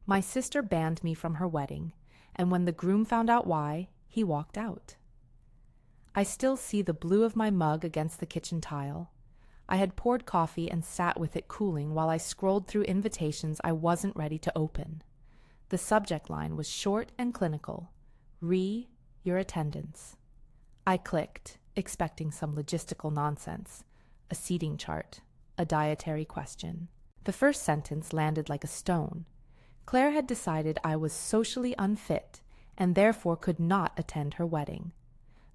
My sister banned me from her wedding, and when the groom found out why, he walked out. I still see the blue of my mug against the kitchen tile. I had poured coffee and sat with it cooling while I scrolled through invitations I wasn't ready to open. The subject line was short and clinical. Your attendance. I clicked, expecting some logistical nonsense, a seating chart, a dietary question. The first sentence landed like a stone. Claire had decided I was socially unfit and therefore could not attend her wedding.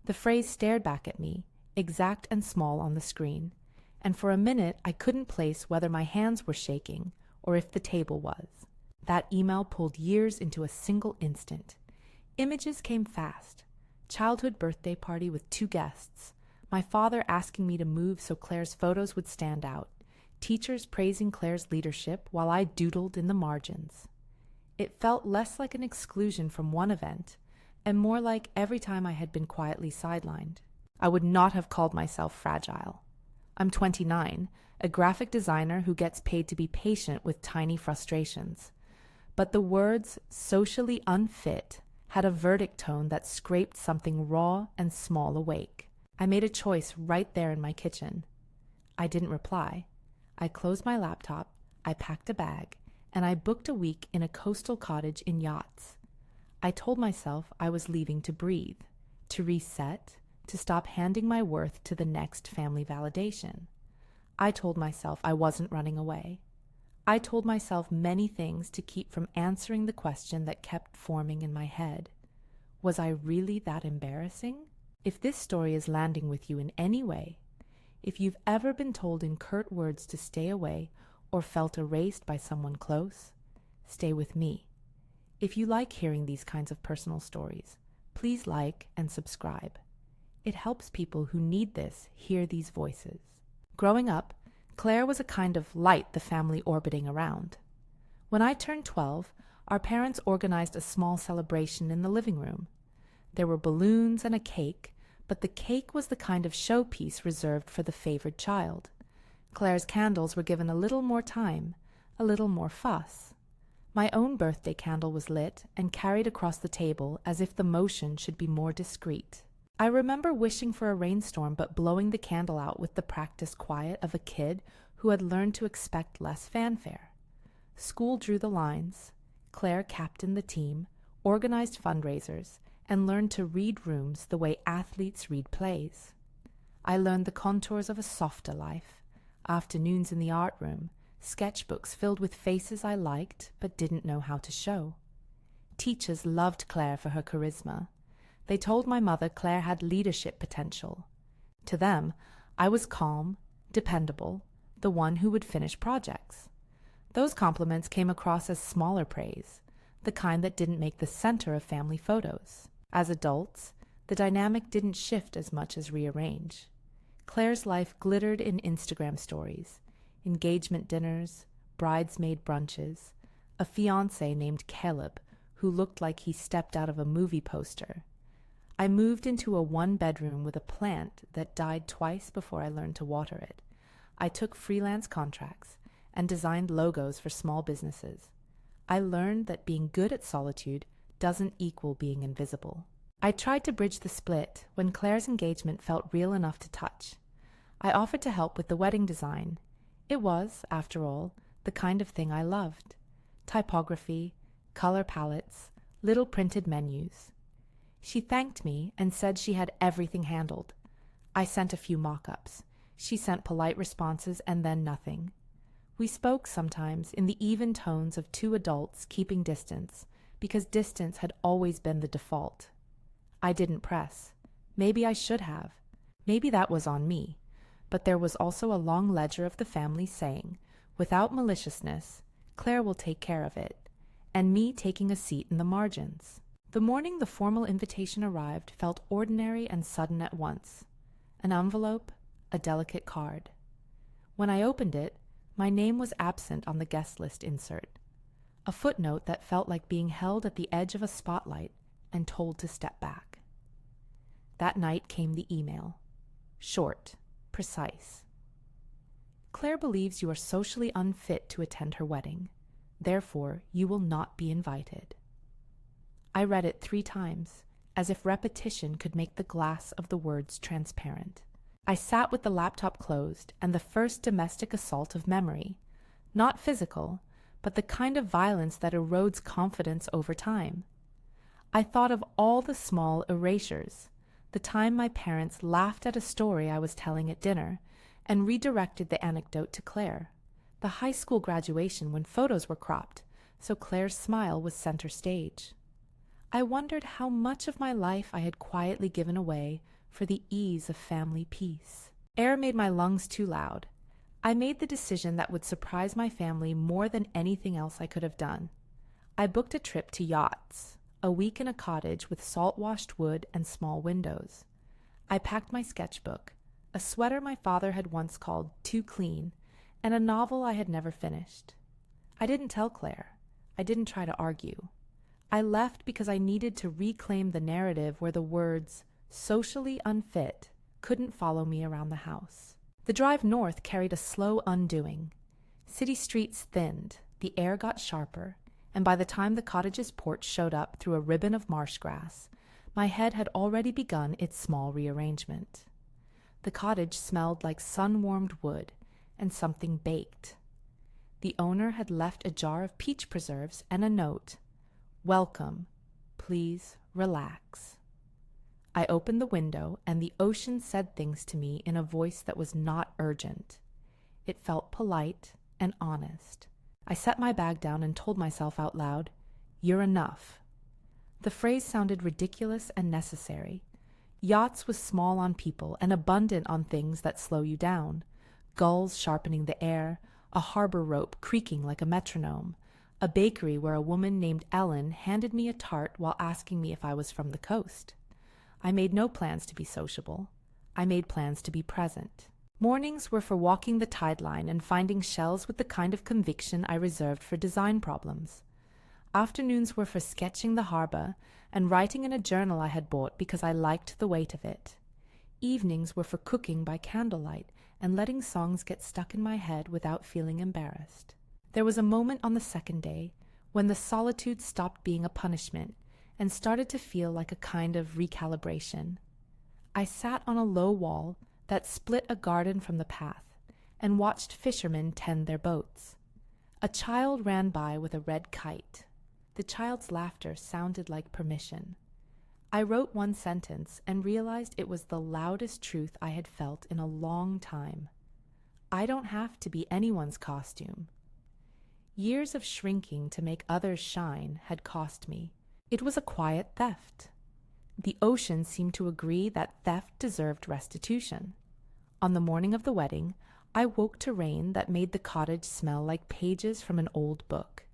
The phrase stared back at me, exact and small on the screen, and for a minute I couldn't place whether my hands were shaking or if the table was. That email pulled years into a single instant. Images came fast. Childhood birthday party with 2 guests. My father asking me to move so Claire's photos would stand out. Teachers praising Claire's leadership while I doodled in the margins. It felt less like an exclusion from one event and more like every time I had been quietly sidelined. I would not have called myself fragile. I'm 29, a graphic designer who gets paid to be patient with tiny frustrations. But the words socially unfit had a verdict tone that scraped something raw and small awake. I made a choice right there in my kitchen. I didn't reply. I closed my laptop, I packed a bag, and I booked a week in a coastal cottage in yachts. I told myself I was leaving to breathe, to reset, to stop handing my worth to the next family validation. I told myself I wasn't running away. I told myself many things to keep from answering the question that kept forming in my head. Was I really that embarrassing? If this story is landing with you in any way, if you've ever been told in curt words to stay away or felt erased by someone close, stay with me. If you like hearing these kinds of personal stories, please like and subscribe. It helps people who need this hear these voices. Growing up, Claire was a kind of light the family orbiting around. When I turned 12, our parents organized a small celebration in the living room. There were balloons and a cake, but the cake was the kind of showpiece reserved for the favored child. Claire's candles were given a little more time, a little more fuss. My own birthday candle was lit and carried across the table as if the motion should be more discreet. I remember wishing for a rainstorm but blowing the candle out with the practiced quiet of a kid who had learned to expect less fanfare. School drew the lines. Claire captained the team, organized fundraisers, and learned to read rooms the way athletes read plays. I learned the contours of a softer life, afternoons in the art room, sketchbooks filled with faces I liked but didn't know how to show. Teachers loved Claire for her charisma. They told my mother Claire had leadership potential. To them, I was calm, dependable, the one who would finish projects. Those compliments came across as smaller praise, the kind that didn't make the center of family photos. As adults, the dynamic didn't shift as much as rearrange. Claire's life glittered in Instagram stories, engagement dinners, bridesmaid brunches, a fiancé named Caleb who looked like he stepped out of a movie poster. I moved into a 1-bedroom with a plant that died twice before I learned to water it. I took freelance contracts and designed logos for small businesses. I learned that being good at solitude doesn't equal being invisible. I tried to bridge the split when Claire's engagement felt real enough to touch. I offered to help with the wedding design. It was, after all, the kind of thing I loved. Typography, color palettes, little printed menus. She thanked me and said she had everything handled. I sent a few mock-ups. She sent polite responses and then nothing. We spoke sometimes in the even tones of 2 adults keeping distance, because distance had always been the default. I didn't press. Maybe I should have. Maybe that was on me. But there was also a long ledger of the family saying, without maliciousness, Claire will take care of it, and me taking a seat in the margins. The morning the formal invitation arrived felt ordinary and sudden at once. An envelope, a delicate card. When I opened it, my name was absent on the guest list insert. A footnote that felt like being held at the edge of a spotlight and told to step back. That night came the email. Short, precise. Claire believes you are socially unfit to attend her wedding. Therefore, you will not be invited." I read it 3 times, as if repetition could make the glass of the words transparent. I sat with the laptop closed and the first domestic assault of memory, not physical, but the kind of violence that erodes confidence over time. I thought of all the small erasures, the time my parents laughed at a story I was telling at dinner and redirected the anecdote to Claire, the high school graduation when photos were cropped, so Claire's smile was center stage. I wondered how much of my life I had quietly given away for the ease of family peace. Air made my lungs too loud. I made the decision that would surprise my family more than anything else I could have done. I booked a trip to Yachts, a week in a cottage with salt-washed wood and small windows. I packed my sketchbook, a sweater my father had once called too clean, and a novel I had never finished. I didn't tell Claire. I didn't try to argue. I left because I needed to reclaim the narrative where the words "socially unfit" couldn't follow me around the house. The drive north carried a slow undoing. City streets thinned, the air got sharper, and by the time the cottage's porch showed up through a ribbon of marsh grass, my head had already begun its small rearrangement. The cottage smelled like sun-warmed wood and something baked. The owner had left a jar of peach preserves and a note, "Welcome. Please relax." I opened the window, and the ocean said things to me in a voice that was not urgent. It felt polite and honest. I set my bag down and told myself out loud, "You're enough." The phrase sounded ridiculous and necessary. Yachts was small on people and abundant on things that slow you down. Gulls sharpening the air, a harbor rope creaking like a metronome, a bakery where a woman named Ellen handed me a tart while asking me if I was from the coast. I made no plans to be sociable. I made plans to be present. Mornings were for walking the tide line and finding shells with the kind of conviction I reserved for design problems. Afternoons were for sketching the harbor and writing in a journal I had bought because I liked the weight of it. Evenings were for cooking by candlelight and letting songs get stuck in my head without feeling embarrassed. There was a moment on the second day when the solitude stopped being a punishment and started to feel like a kind of recalibration. I sat on a low wall that split a garden from the path and watched fishermen tend their boats. A child ran by with a red kite. The child's laughter sounded like permission. I wrote one sentence and realized it was the loudest truth I had felt in a long time. I don't have to be anyone's costume. Years of shrinking to make others shine had cost me. It was a quiet theft. The ocean seemed to agree that theft deserved restitution. On the morning of the wedding, I woke to rain that made the cottage smell like pages from an old book.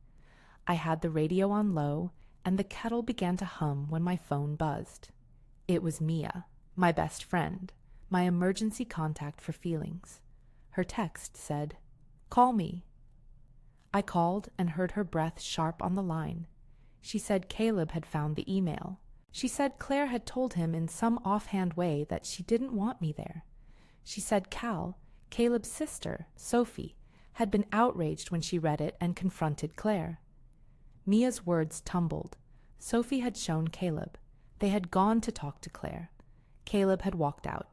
I had the radio on low, and the kettle began to hum when my phone buzzed. It was Mia, my best friend, my emergency contact for feelings. Her text said, "Call me." I called and heard her breath sharp on the line. She said Caleb had found the email. She said Claire had told him in some offhand way that she didn't want me there. She said Caleb's sister, Sophie, had been outraged when she read it and confronted Claire. Mia's words tumbled. Sophie had shown Caleb. They had gone to talk to Claire. Caleb had walked out.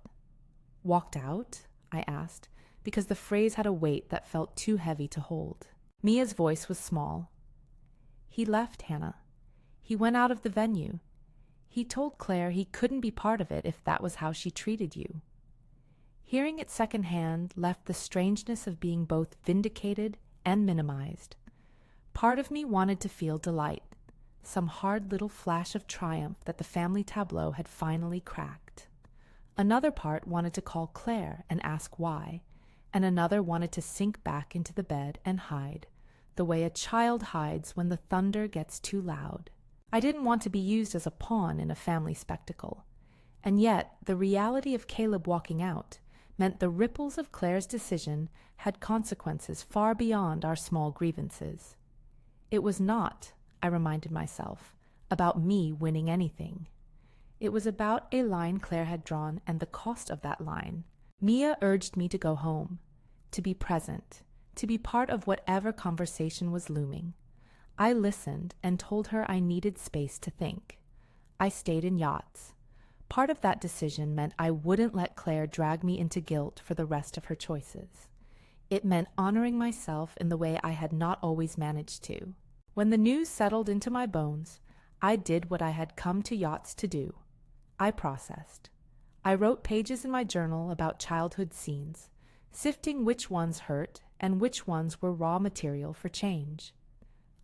Walked out? I asked, because the phrase had a weight that felt too heavy to hold. Mia's voice was small. "He left, Hannah. He went out of the venue. He told Claire he couldn't be part of it if that was how she treated you." Hearing it secondhand left the strangeness of being both vindicated and minimized. Part of me wanted to feel delight, some hard little flash of triumph that the family tableau had finally cracked. Another part wanted to call Claire and ask why, and another wanted to sink back into the bed and hide, the way a child hides when the thunder gets too loud. I didn't want to be used as a pawn in a family spectacle, and yet the reality of Caleb walking out meant the ripples of Claire's decision had consequences far beyond our small grievances. It was not, I reminded myself, about me winning anything. It was about a line Claire had drawn and the cost of that line. Mia urged me to go home, to be present, to be part of whatever conversation was looming. I listened and told her I needed space to think. I stayed in yachts. Part of that decision meant I wouldn't let Claire drag me into guilt for the rest of her choices. It meant honoring myself in the way I had not always managed to. When the news settled into my bones, I did what I had come to yachts to do. I processed. I wrote pages in my journal about childhood scenes, sifting which ones hurt and which ones were raw material for change.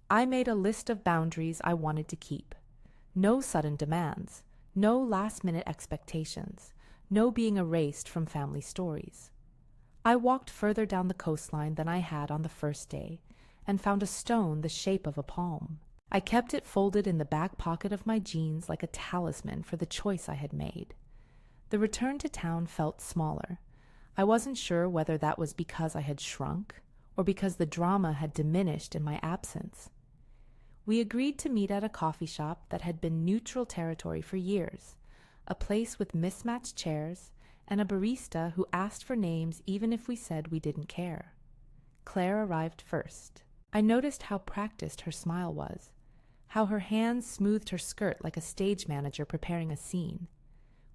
I made a list of boundaries I wanted to keep. No sudden demands, no last-minute expectations, no being erased from family stories. I walked further down the coastline than I had on the first day and found a stone the shape of a palm. I kept it folded in the back pocket of my jeans like a talisman for the choice I had made. The return to town felt smaller. I wasn't sure whether that was because I had shrunk or because the drama had diminished in my absence. We agreed to meet at a coffee shop that had been neutral territory for years, a place with mismatched chairs and a barista who asked for names even if we said we didn't care. Claire arrived first. I noticed how practiced her smile was, how her hands smoothed her skirt like a stage manager preparing a scene.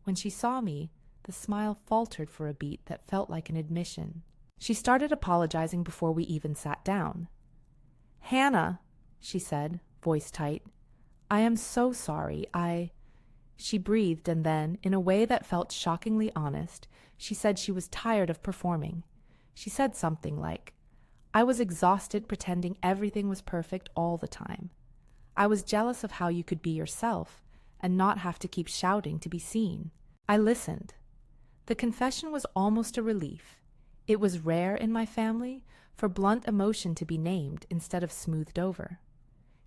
When she saw me, the smile faltered for a beat that felt like an admission. She started apologizing before we even sat down. "Hannah," she said, voice tight, "I am so sorry. She breathed, and then, in a way that felt shockingly honest, she said she was tired of performing. She said something like, "I was exhausted pretending everything was perfect all the time. I was jealous of how you could be yourself and not have to keep shouting to be seen." I listened. The confession was almost a relief. It was rare in my family for blunt emotion to be named instead of smoothed over.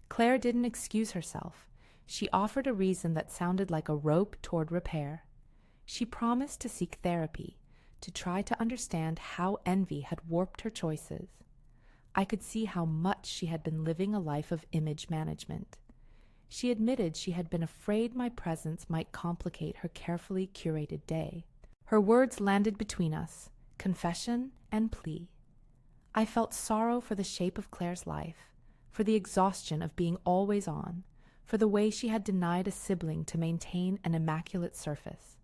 Claire didn't excuse herself. She offered a reason that sounded like a rope toward repair. She promised to seek therapy, to try to understand how envy had warped her choices. I could see how much she had been living a life of image management. She admitted she had been afraid my presence might complicate her carefully curated day. Her words landed between us, confession and plea. I felt sorrow for the shape of Claire's life, for the exhaustion of being always on, for the way she had denied a sibling to maintain an immaculate surface.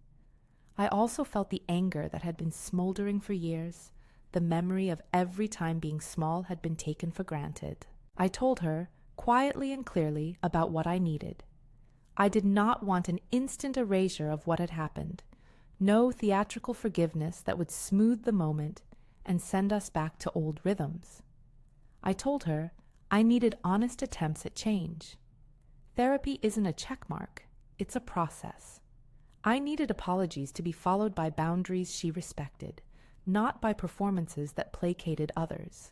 I also felt the anger that had been smoldering for years, the memory of every time being small had been taken for granted. I told her, quietly and clearly, about what I needed. I did not want an instant erasure of what had happened, no theatrical forgiveness that would smooth the moment and send us back to old rhythms. I told her I needed honest attempts at change. Therapy isn't a checkmark, it's a process. I needed apologies to be followed by boundaries she respected, not by performances that placated others.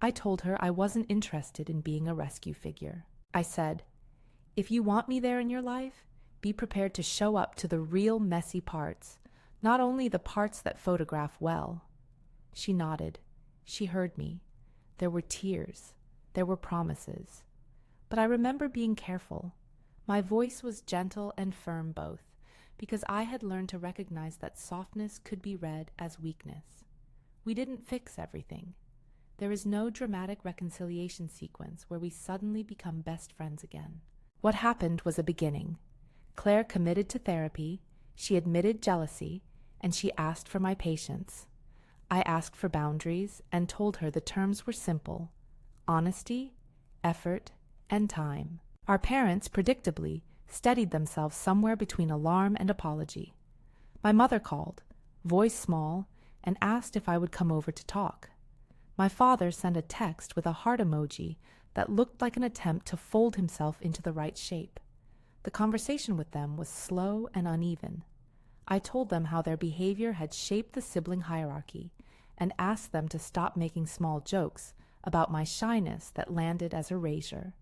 I told her I wasn't interested in being a rescue figure. I said, "If you want me there in your life, be prepared to show up to the real messy parts, not only the parts that photograph well." She nodded. She heard me. There were tears. There were promises. But I remember being careful. My voice was gentle and firm both, because I had learned to recognize that softness could be read as weakness. We didn't fix everything. There is no dramatic reconciliation sequence where we suddenly become best friends again. What happened was a beginning. Claire committed to therapy, she admitted jealousy, and she asked for my patience. I asked for boundaries and told her the terms were simple: honesty, effort, and time. Our parents, predictably, steadied themselves somewhere between alarm and apology. My mother called, voice small, and asked if I would come over to talk. My father sent a text with a heart emoji that looked like an attempt to fold himself into the right shape. The conversation with them was slow and uneven. I told them how their behavior had shaped the sibling hierarchy and asked them to stop making small jokes about my shyness that landed as erasure.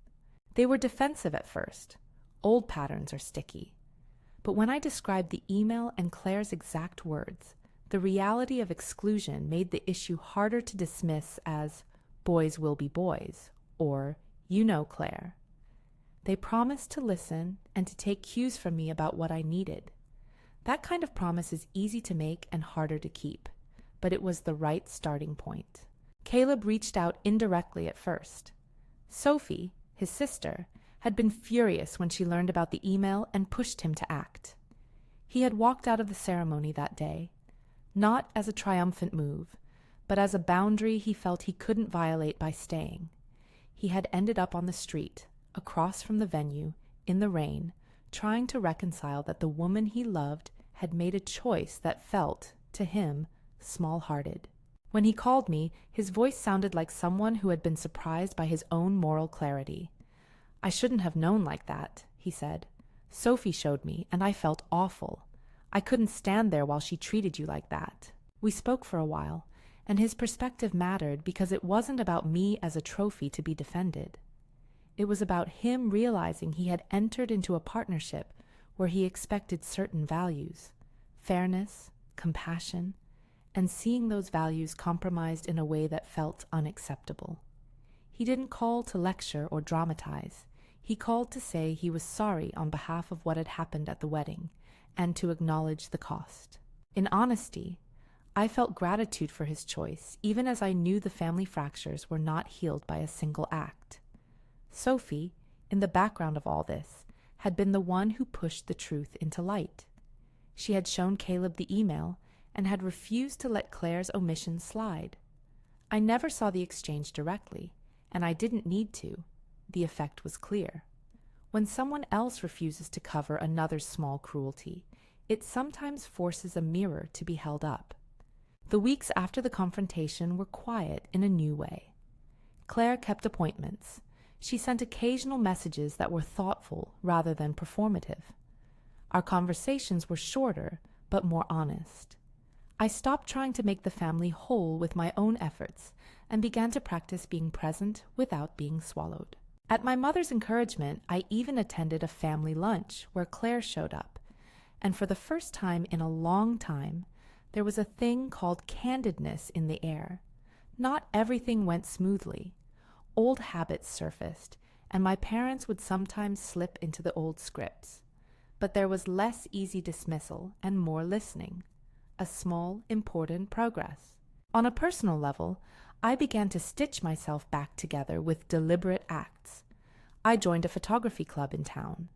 They were defensive at first. Old patterns are sticky. But when I described the email and Claire's exact words, the reality of exclusion made the issue harder to dismiss as "boys will be boys" or "you know, Claire." They promised to listen and to take cues from me about what I needed. That kind of promise is easy to make and harder to keep, but it was the right starting point. Caleb reached out indirectly at first. "Sophie," his sister, had been furious when she learned about the email and pushed him to act. He had walked out of the ceremony that day, not as a triumphant move, but as a boundary he felt he couldn't violate by staying. He had ended up on the street, across from the venue, in the rain, trying to reconcile that the woman he loved had made a choice that felt, to him, small-hearted. When he called me, his voice sounded like someone who had been surprised by his own moral clarity. "I shouldn't have known like that," he said. "Sophie showed me, and I felt awful. I couldn't stand there while she treated you like that." We spoke for a while, and his perspective mattered because it wasn't about me as a trophy to be defended. It was about him realizing he had entered into a partnership where he expected certain values, fairness, compassion, and seeing those values compromised in a way that felt unacceptable. He didn't call to lecture or dramatize. He called to say he was sorry on behalf of what had happened at the wedding, and to acknowledge the cost. In honesty, I felt gratitude for his choice, even as I knew the family fractures were not healed by a single act. Sophie, in the background of all this, had been the one who pushed the truth into light. She had shown Caleb the email and had refused to let Claire's omission slide. I never saw the exchange directly, and I didn't need to. The effect was clear. When someone else refuses to cover another's small cruelty, it sometimes forces a mirror to be held up. The weeks after the confrontation were quiet in a new way. Claire kept appointments. She sent occasional messages that were thoughtful rather than performative. Our conversations were shorter, but more honest. I stopped trying to make the family whole with my own efforts and began to practice being present without being swallowed. At my mother's encouragement, I even attended a family lunch where Claire showed up, and for the first time in a long time, there was a thing called candidness in the air. Not everything went smoothly. Old habits surfaced, and my parents would sometimes slip into the old scripts. But there was less easy dismissal and more listening. A small, important progress. On a personal level, I began to stitch myself back together with deliberate acts. I joined a photography club in town.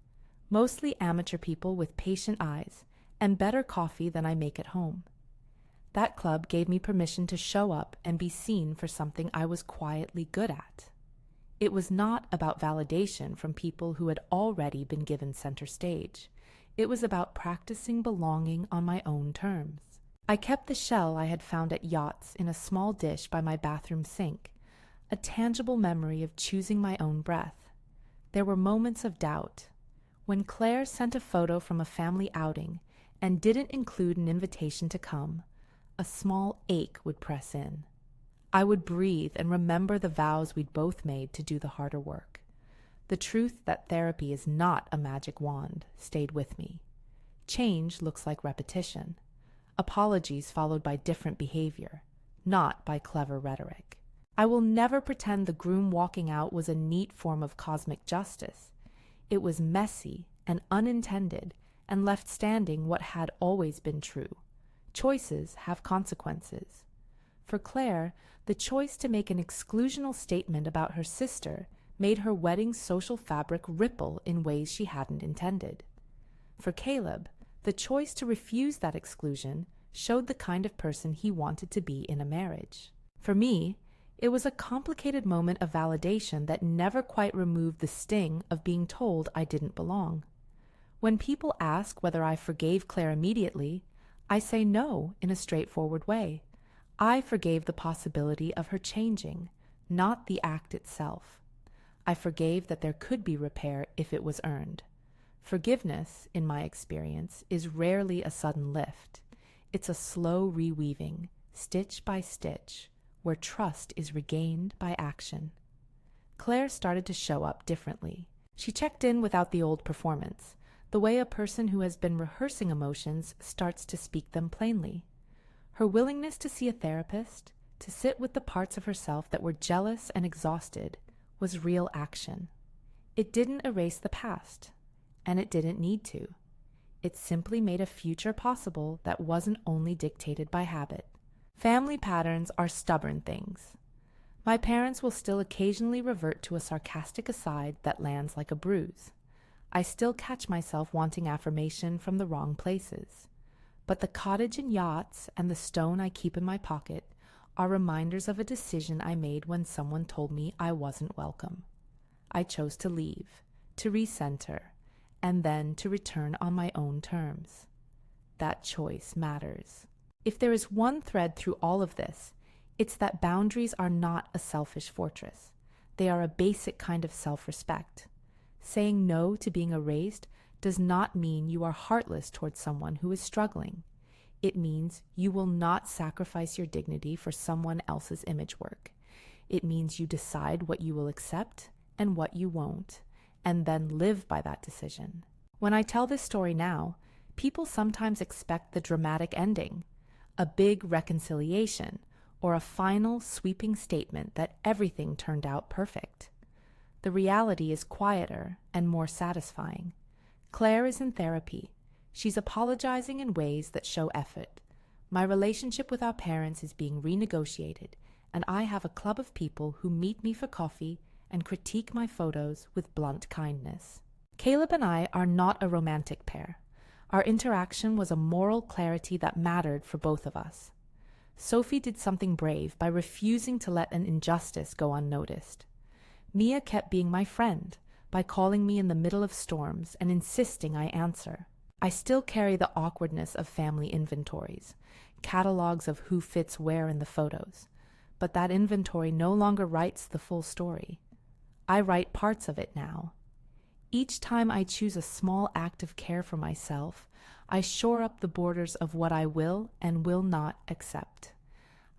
Mostly amateur people with patient eyes and better coffee than I make at home. That club gave me permission to show up and be seen for something I was quietly good at. It was not about validation from people who had already been given center stage. It was about practicing belonging on my own terms. I kept the shell I had found at yachts in a small dish by my bathroom sink, a tangible memory of choosing my own breath. There were moments of doubt. When Claire sent a photo from a family outing and didn't include an invitation to come, a small ache would press in. I would breathe and remember the vows we'd both made to do the harder work. The truth that therapy is not a magic wand stayed with me. Change looks like repetition. Apologies followed by different behavior, not by clever rhetoric. I will never pretend the groom walking out was a neat form of cosmic justice. It was messy and unintended and left standing what had always been true. Choices have consequences. For Claire, the choice to make an exclusional statement about her sister made her wedding's social fabric ripple in ways she hadn't intended. For Caleb, the choice to refuse that exclusion showed the kind of person he wanted to be in a marriage. For me, it was a complicated moment of validation that never quite removed the sting of being told I didn't belong. When people ask whether I forgave Claire immediately, I say no in a straightforward way. I forgave the possibility of her changing, not the act itself. I forgave that there could be repair if it was earned. Forgiveness, in my experience, is rarely a sudden lift. It's a slow reweaving, stitch by stitch, where trust is regained by action. Claire started to show up differently. She checked in without the old performance, the way a person who has been rehearsing emotions starts to speak them plainly. Her willingness to see a therapist, to sit with the parts of herself that were jealous and exhausted, was real action. It didn't erase the past. And it didn't need to. It simply made a future possible that wasn't only dictated by habit. Family patterns are stubborn things. My parents will still occasionally revert to a sarcastic aside that lands like a bruise. I still catch myself wanting affirmation from the wrong places. But the cottage and yachts and the stone I keep in my pocket are reminders of a decision I made when someone told me I wasn't welcome. I chose to leave, to recenter, and then to return on my own terms. That choice matters. If there is one thread through all of this, it's that boundaries are not a selfish fortress. They are a basic kind of self-respect. Saying no to being erased does not mean you are heartless towards someone who is struggling. It means you will not sacrifice your dignity for someone else's image work. It means you decide what you will accept and what you won't, and then live by that decision. When I tell this story now, people sometimes expect the dramatic ending, a big reconciliation, or a final sweeping statement that everything turned out perfect. The reality is quieter and more satisfying. Claire is in therapy. She's apologizing in ways that show effort. My relationship with our parents is being renegotiated, and I have a club of people who meet me for coffee and critique my photos with blunt kindness. Caleb and I are not a romantic pair. Our interaction was a moral clarity that mattered for both of us. Sophie did something brave by refusing to let an injustice go unnoticed. Mia kept being my friend by calling me in the middle of storms and insisting I answer. I still carry the awkwardness of family inventories, catalogs of who fits where in the photos, but that inventory no longer writes the full story. I write parts of it now. Each time I choose a small act of care for myself, I shore up the borders of what I will and will not accept.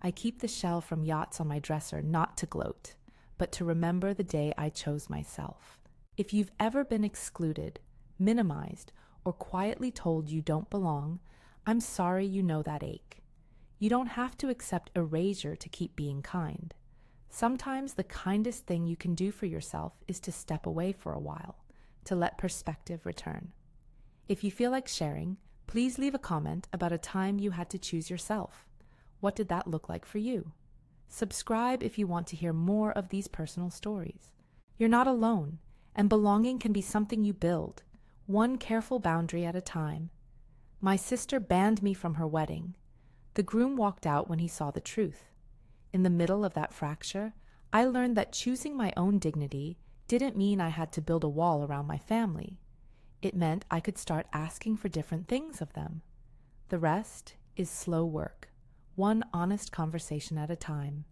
I keep the shell from yachts on my dresser not to gloat, but to remember the day I chose myself. If you've ever been excluded, minimized, or quietly told you don't belong, I'm sorry you know that ache. You don't have to accept erasure to keep being kind. Sometimes the kindest thing you can do for yourself is to step away for a while, to let perspective return. If you feel like sharing, please leave a comment about a time you had to choose yourself. What did that look like for you? Subscribe if you want to hear more of these personal stories. You're not alone, and belonging can be something you build, one careful boundary at a time. My sister banned me from her wedding. The groom walked out when he saw the truth. In the middle of that fracture, I learned that choosing my own dignity didn't mean I had to build a wall around my family. It meant I could start asking for different things of them. The rest is slow work, one honest conversation at a time.